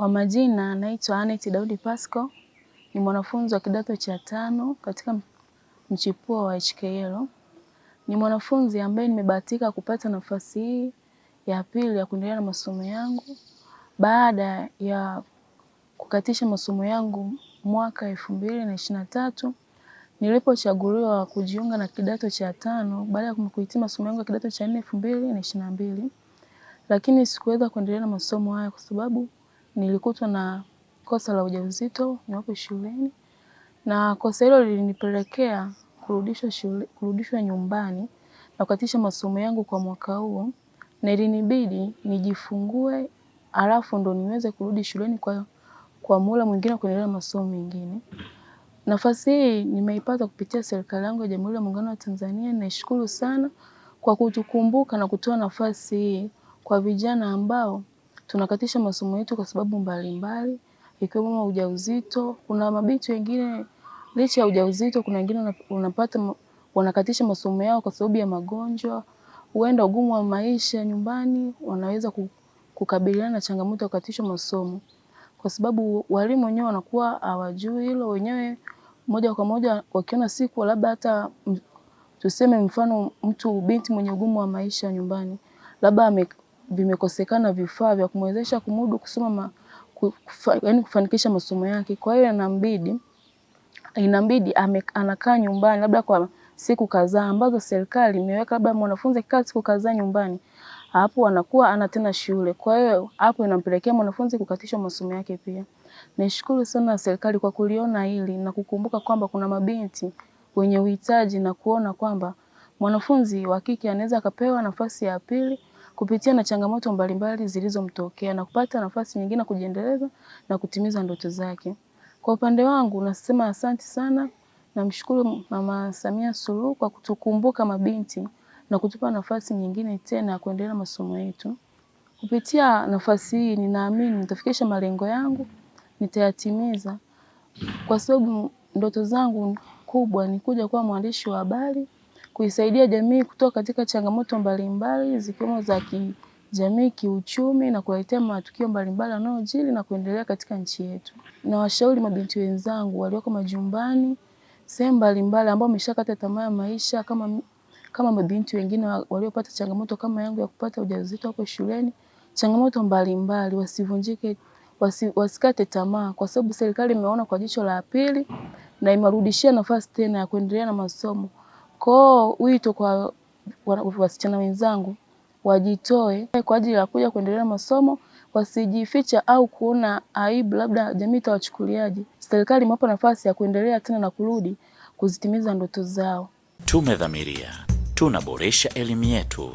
Kwa majina naitwa Anet Daudi Pasco, ni mwanafunzi wa kidato cha 5 katika mchipuo wa HKL. Ni mwanafunzi ambaye nimebahatika kupata nafasi hii ya pili ya kuendelea na masomo yangu baada ya kukatisha masomo yangu mwaka 2023 nilipochaguliwa kujiunga na kidato cha 5 baada ya kuhitimu masomo yangu ya kidato cha 4 2022. Lakini sikuweza kuendelea na masomo haya kwa sababu nilikutwa na kosa la ujauzito niwapo shuleni, na kosa hilo lilinipelekea kurudishwa nyumbani na kukatisha masomo yangu kwa mwaka huo, na ilinibidi nijifungue alafu ndo niweze kurudi shuleni kwa muhula mwingine kuendelea na masomo mengine. Nafasi hii nimeipata kupitia serikali yangu ya Jamhuri ya Muungano wa Tanzania. Naishukuru sana kwa kutukumbuka na kutoa nafasi hii kwa vijana ambao tunakatisha masomo yetu kwa sababu mbalimbali ikiwemo ujauzito. Kuna mabinti wengine licha ya ujauzito, kuna wengine wanakatisha masomo yao kwa sababu ya magonjwa, huenda ugumu wa maisha nyumbani, wanaweza kukabiliana na changamoto ya kukatisha masomo kwa sababu walimu wenyewe wanakuwa hawajui hilo wenyewe moja kwa moja. Wakiona siku labda hata tuseme mfano mtu binti mwenye ugumu wa maisha nyumbani, labda vimekosekana vifaa vya kumwezesha kumudu kusoma yaani kufanikisha masomo yake. Kwa hiyo inabidi anakaa nyumbani labda kwa siku kadhaa ambazo serikali imeweka, labda mwanafunzi akikaa siku kadhaa nyumbani, hapo anakuwa ana tena shule. Kwa hiyo hapo inampelekea mwanafunzi kukatisha masomo yake pia. Nishukuru sana serikali kwa kuliona hili na kukumbuka kwamba kuna mabinti wenye uhitaji na kuona kwamba mwanafunzi wa kike anaweza akapewa nafasi ya pili kupitia na changamoto mbalimbali zilizomtokea na kupata nafasi nyingine kujiendeleza na kutimiza ndoto zake. Kwa upande wangu nasema asante sana, namshukuru Mama Samia Suluhu kwa kutukumbuka mabinti na kutupa nafasi nyingine tena ya kuendelea na masomo yetu. Kupitia nafasi hii ninaamini nitafikisha malengo yangu, nitayatimiza kwa sababu ndoto zangu kubwa ni kuja kuwa mwandishi wa habari, kuisaidia jamii kutoka katika changamoto mbalimbali zikiwemo za kijamii, kiuchumi, na kuwaletea matukio mbalimbali yanayojiri na kuendelea katika nchi yetu. Na washauri mabinti wenzangu walioko majumbani, sehemu mbalimbali ambao wameshakata tamaa ya maisha kama mabinti wengine waliopata changamoto kama yangu ya kupata ujauzito hapo shuleni, changamoto mbalimbali, wasivunjike, wasikate tamaa kwa sababu serikali imeona kwa jicho la pili na imerudishia nafasi tena ya kuendelea na masomo. Kwa wito kwa wasichana wenzangu wajitoe kwa ajili ya kuja kuendelea na masomo, wasijificha au kuona aibu labda jamii itawachukuliaje. Serikali imewapa nafasi ya kuendelea tena na kurudi kuzitimiza ndoto zao. Tumedhamiria, tunaboresha elimu yetu.